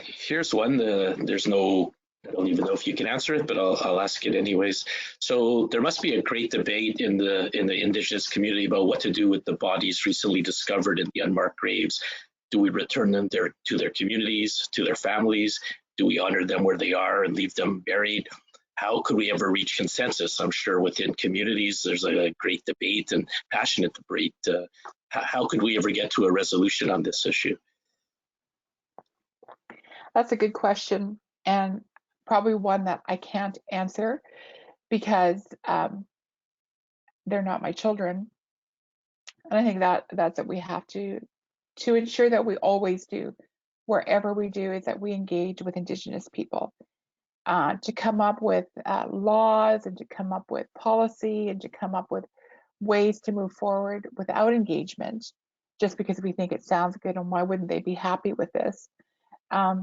Here's one. There's no, I don't even know if you can answer it, but I'll ask it anyways. So there must be a great debate in the Indigenous community about what to do with the bodies recently discovered in the unmarked graves. Do we return them to their communities, to their families? Do we honor them where they are and leave them buried? How could we ever reach consensus? I'm sure within communities there's a great debate and passionate debate. How could we ever get to a resolution on this issue? That's a good question, and probably one that I can't answer because they're not my children. And I think that's what we have to ensure that we always do, wherever we do, is that we engage with Indigenous people to come up with laws and to come up with policy and to come up with ways to move forward without engagement, just because we think it sounds good and why wouldn't they be happy with this? I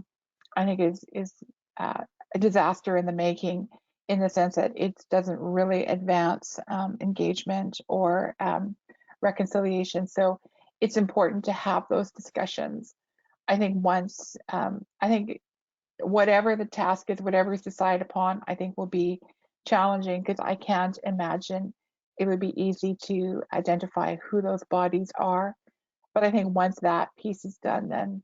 think is a disaster in the making, in the sense that it doesn't really advance engagement or reconciliation. So it's important to have those discussions. I think once, I think whatever the task is, whatever is decided upon, I think will be challenging, because I can't imagine it would be easy to identify who those bodies are. But I think once that piece is done, then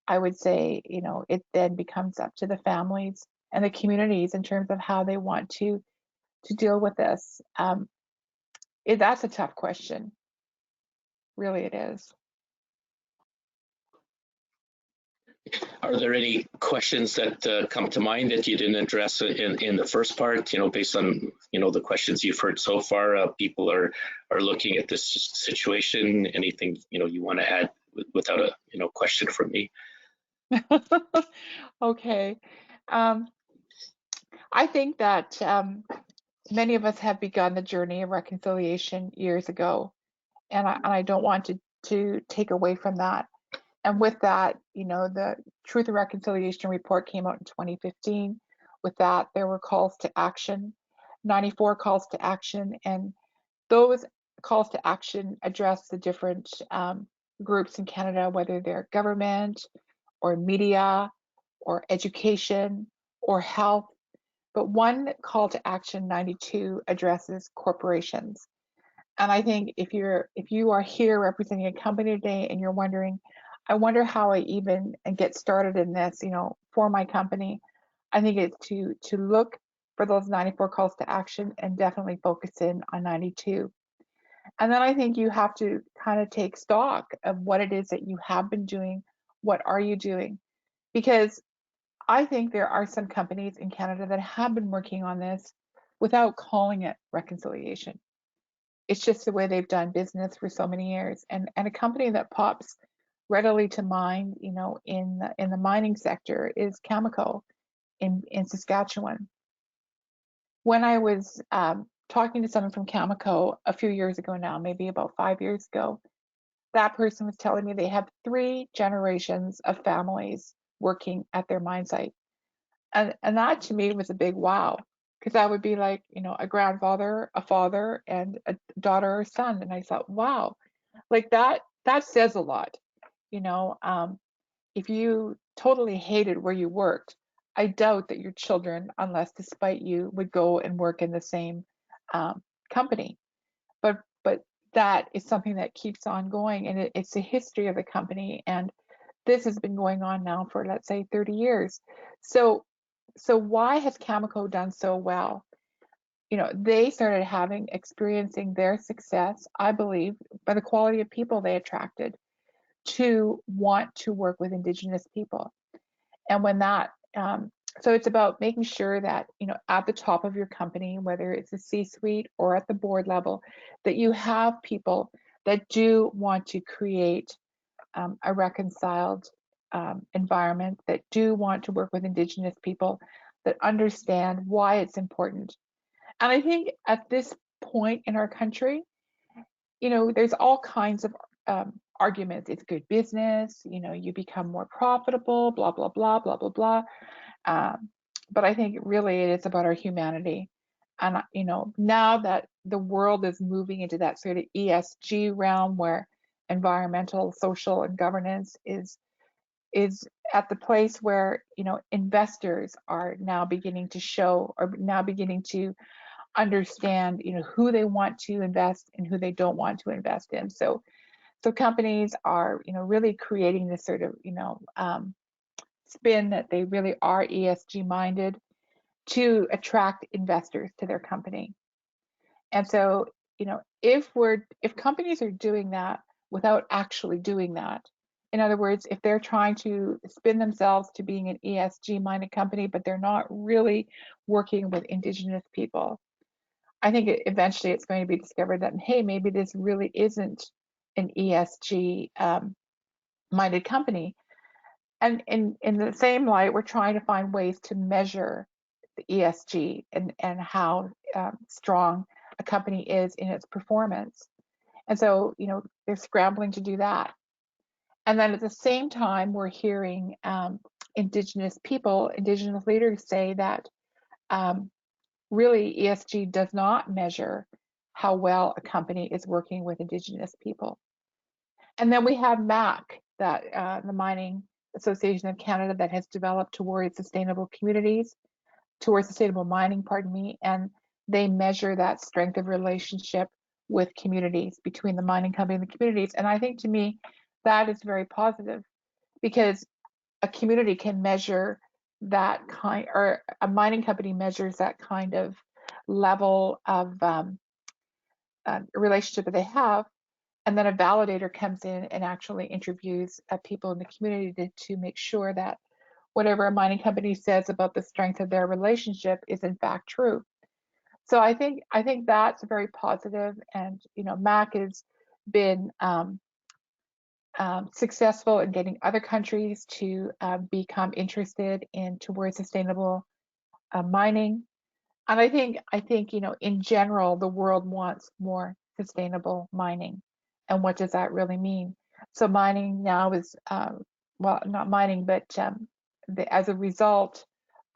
I would say, you know, it then becomes up to the families and the communities in terms of how they want to deal with this. That's a tough question. Really, it is. Are there any questions that come to mind that you didn't address in the first part? You know, based on, you know, the questions you've heard so far, people are looking at this situation. Anything, you know, you want to add without a, you know, question from me? Okay. I think that many of us have begun the journey of reconciliation years ago, and I don't want to take away from that. And with that, you know, the Truth and Reconciliation Report came out in 2015. With that, there were calls to action, 94 calls to action, and those calls to action address the different groups in Canada, whether they're government or media or education or health. But one call to action, 92, addresses corporations. And I think if you are here representing a company today and you're wondering, I wonder how I even get started in this, you know, for my company, I think it's to look for those 94 calls to action and definitely focus in on 92. And then I think you have to kind of take stock of what it is that you have been doing. What are you doing? Because I think there are some companies in Canada that have been working on this without calling it reconciliation. It's just the way they've done business for so many years. And a company that pops readily to mind, in the mining sector is Cameco in Saskatchewan. When I was talking to someone from Cameco a few years ago now, maybe about 5 years ago, that person was telling me they have 3 generations of families working at their mine site. And that to me was a big wow, because that would be like, a grandfather, a father, and a daughter or son. And I thought, wow, like that says a lot. If you totally hated where you worked, I doubt that your children, unless to spite you, would go and work in the same company. But that is something that keeps on going, and it's the history of the company. And this has been going on now for, let's say, 30 years. So why has Cameco done so well? They started experiencing their success, I believe, by the quality of people they attracted to want to work with Indigenous people. And when that, so it's about making sure that, at the top of your company, whether it's the C-suite or at the board level, that you have people that do want to create a reconciled environment, that do want to work with Indigenous people, that understand why it's important. And I think at this point in our country, there's all kinds of arguments. It's good business, you become more profitable, blah, blah, blah, blah, blah, blah. But I think really it is about our humanity. And, now that the world is moving into that sort of ESG realm where environmental, social, and governance is at the place where, investors are now beginning to show, or now beginning to understand, who they want to invest and who they don't want to invest in. So companies are, really creating this sort of, spin that they really are ESG minded to attract investors to their company. And so, if companies are doing that without actually doing that, in other words, if they're trying to spin themselves to being an ESG minded company, but they're not really working with Indigenous people, I think eventually it's going to be discovered that, hey, maybe this really isn't an ESG minded company. And in the same light, we're trying to find ways to measure the ESG and how strong a company is in its performance. And so, they're scrambling to do that. And then at the same time, we're hearing Indigenous leaders say that really ESG does not measure how well a company is working with Indigenous people. And then we have MAC, that the Mining Association of Canada, that has developed towards sustainable mining, and they measure that strength of relationship with communities, between the mining company and the communities. And I think, to me, that is very positive, because a community can measure that kind, or a mining company measures that kind of level of relationship that they have. And then a validator comes in and actually interviews people in the community to make sure that whatever a mining company says about the strength of their relationship is in fact true. So I think that's very positive. And MAC has been successful in getting other countries to become interested in towards sustainable mining. And I think in general, the world wants more sustainable mining. And what does that really mean? So mining now is well, not mining, but as a result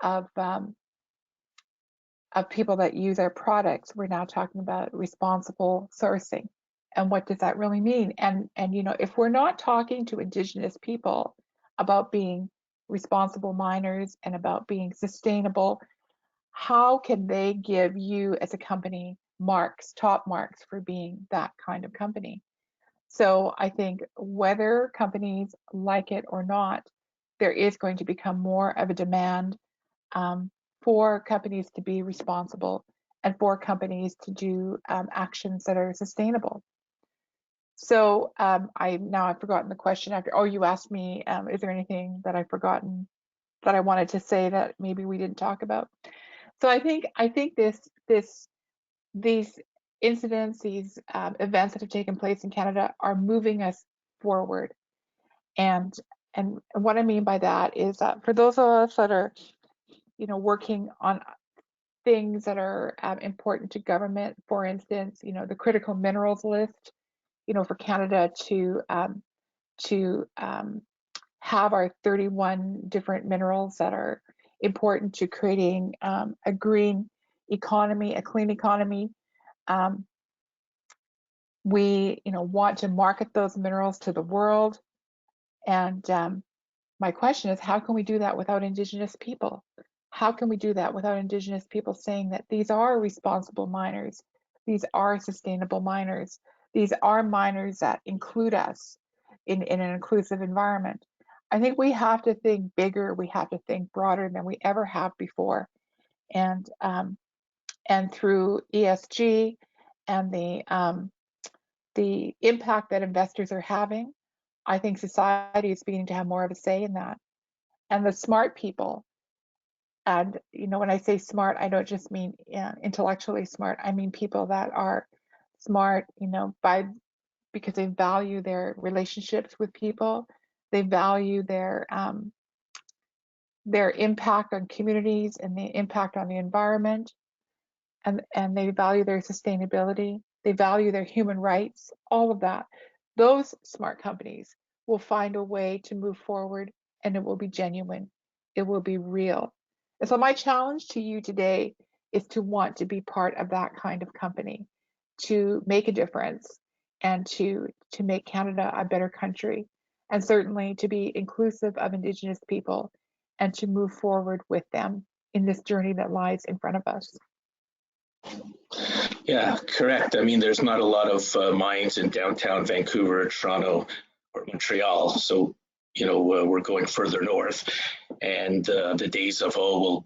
of people that use our products, we're now talking about responsible sourcing. And what does that really mean? And if we're not talking to Indigenous people about being responsible miners and about being sustainable, how can they give you as a company top marks for being that kind of company? So I think whether companies like it or not, there is going to become more of a demand for companies to be responsible and for companies to do actions that are sustainable. So I've forgotten the question after. Oh, you asked me, is there anything that I've forgotten that I wanted to say that maybe we didn't talk about? So I think these incidents, these events that have taken place in Canada are moving us forward. And what I mean by that is that for those of us that are, working on things that are important to government, for instance, the critical minerals list, for Canada to have our 31 different minerals that are important to creating a green economy, a clean economy. We, want to market those minerals to the world. And my question is, how can we do that without Indigenous people? How can we do that without Indigenous people saying that these are responsible miners, these are sustainable miners, these are miners that include us in an inclusive environment? I think we have to think bigger, we have to think broader than we ever have before. And through ESG and the impact that investors are having, I think society is beginning to have more of a say in that. And the smart people, and when I say smart, I don't just mean intellectually smart. I mean people that are smart, because they value their relationships with people, they value their impact on communities and the impact on the environment, and they value their sustainability, they value their human rights, all of that. Those smart companies will find a way to move forward, and it will be genuine, it will be real. And so my challenge to you today is to want to be part of that kind of company, to make a difference, and to make Canada a better country, and certainly to be inclusive of Indigenous people and to move forward with them in this journey that lies in front of us. Yeah, correct. I mean, there's not a lot of mines in downtown Vancouver, Toronto, or Montreal. So, we're going further north. And the days of, we'll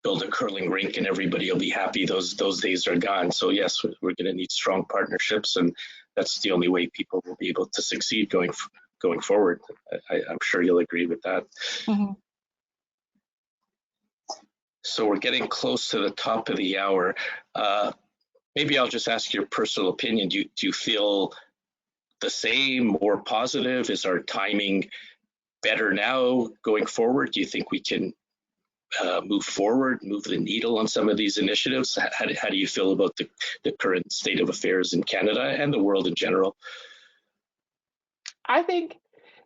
build a curling rink and everybody will be happy, those days are gone. So yes, we're going to need strong partnerships, and that's the only way people will be able to succeed going forward. I'm sure you'll agree with that. Mm-hmm. So we're getting close to the top of the hour. Maybe I'll just ask your personal opinion. Do you feel the same, more positive? Is our timing better now going forward? Do you think we can move forward, move the needle on some of these initiatives? How do you feel about the current state of affairs in Canada and the world in general? I think,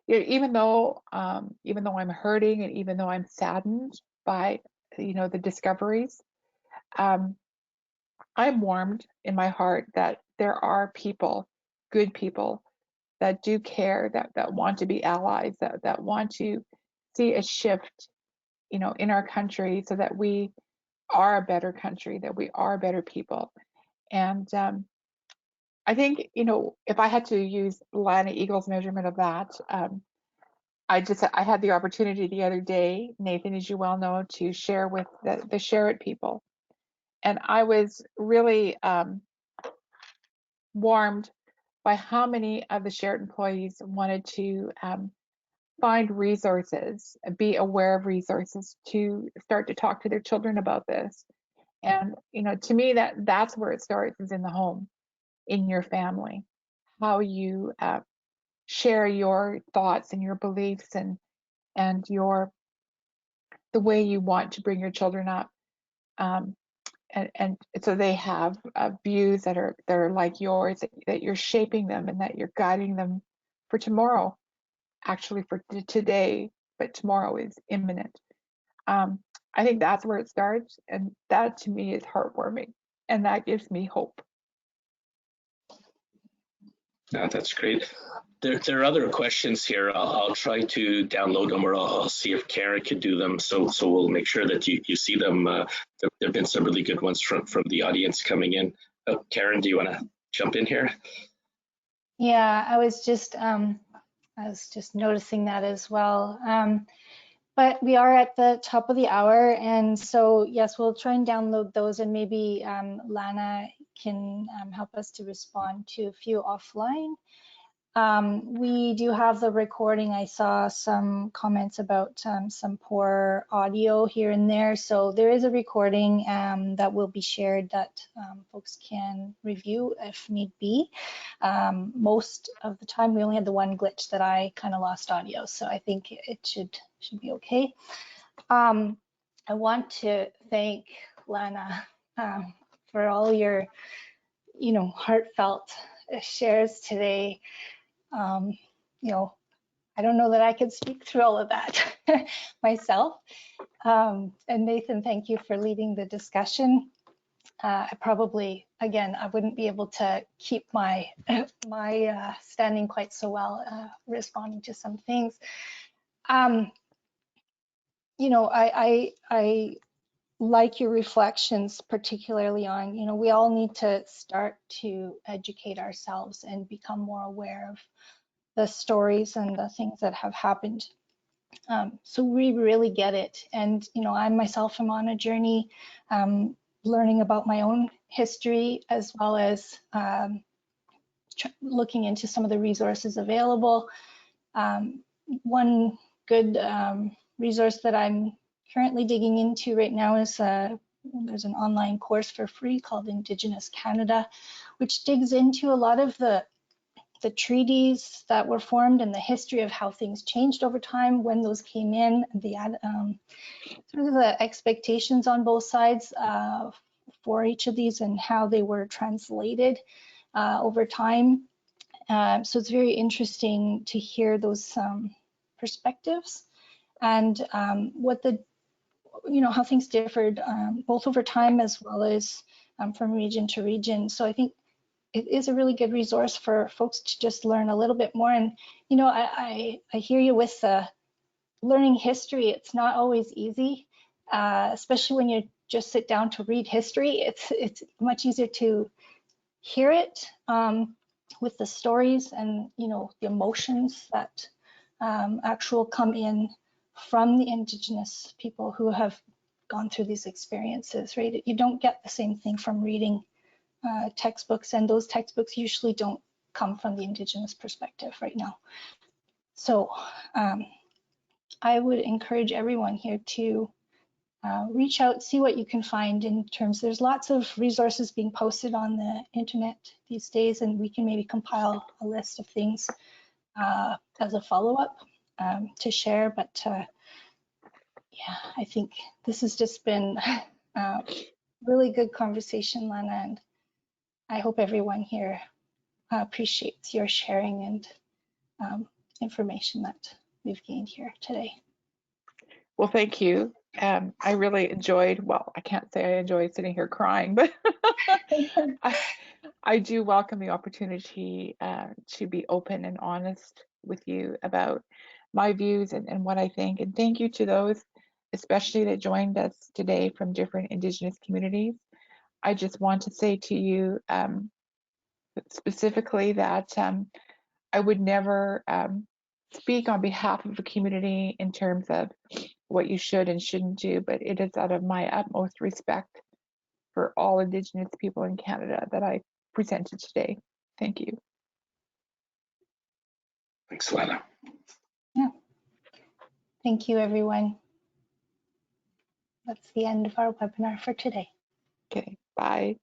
even though I'm hurting, and even though I'm saddened by the discoveries, I'm warmed in my heart that there are people, good people, that do care, that want to be allies, that want to see a shift, in our country, so that we are a better country, that we are better people. And I think, if I had to use Lana Eagle's measurement of that, I had the opportunity the other day, Nathan, as you well know, to share with the Share It people. And I was really warmed by how many of the Share It employees wanted to find resources, be aware of resources, to start to talk to their children about this. And to me, that's where it starts, is in the home, in your family, how you share your thoughts and your beliefs and the way you want to bring your children up, and so they have views that are like yours, that you're shaping them and that you're guiding them for tomorrow, actually for today, but tomorrow is imminent. I think that's where it starts, and that to me is heartwarming, and that gives me hope. Yeah, that's great. There are other questions here. I'll try to download them, or I'll see if Karen can do them. So we'll make sure that you see them. There have been some really good ones from the audience coming in. Karen, do you want to jump in here? Yeah, I was just noticing that as well. But we are at the top of the hour, and so yes, we'll try and download those, and maybe Lana can help us to respond to a few offline. We do have the recording. I saw some comments about some poor audio here and there. So there is a recording that will be shared that folks can review if need be. Most of the time, we only had the one glitch that I kind of lost audio. So I think it should be okay. I want to thank Lana for all your, heartfelt shares today. I don't know that I could speak through all of that myself. And Nathan, thank you for leading the discussion. I probably, again, I wouldn't be able to keep my standing quite so well responding to some things. I like your reflections, particularly on, we all need to start to educate ourselves and become more aware of the stories and the things that have happened. So we really get it. And, I myself am on a journey learning about my own history, as well as looking into some of the resources available. One good resource that I'm currently digging into right now is there's an online course for free called Indigenous Canada, which digs into a lot of the treaties that were formed and the history of how things changed over time, when those came in, sort of the expectations on both sides for each of these and how they were translated over time. So it's very interesting to hear those perspectives and what how things differed both over time as well as from region to region. So I think it is a really good resource for folks to just learn a little bit more. And, I hear you with learning history. It's not always easy, especially when you just sit down to read history. It's much easier to hear it with the stories and, the emotions that actual come in from the Indigenous people who have gone through these experiences, right? You don't get the same thing from reading textbooks, and those textbooks usually don't come from the Indigenous perspective right now. So I would encourage everyone here to reach out, see what you can find in terms, there's lots of resources being posted on the internet these days, and we can maybe compile a list of things as a follow-up to share. But yeah, I think this has just been really good conversation, Lana, and I hope everyone here appreciates your sharing and information that we've gained here today. Well, thank you. I really enjoyed, well, I can't say I enjoyed sitting here crying, but I do welcome the opportunity to be open and honest with you about my views and what I think. And thank you to those, especially that joined us today from different Indigenous communities. I just want to say to you specifically that I would never speak on behalf of a community in terms of what you should and shouldn't do, but it is out of my utmost respect for all Indigenous people in Canada that I presented today. Thank you. Thanks, Lana. Yeah. Thank you, everyone. That's the end of our webinar for today. Okay, bye.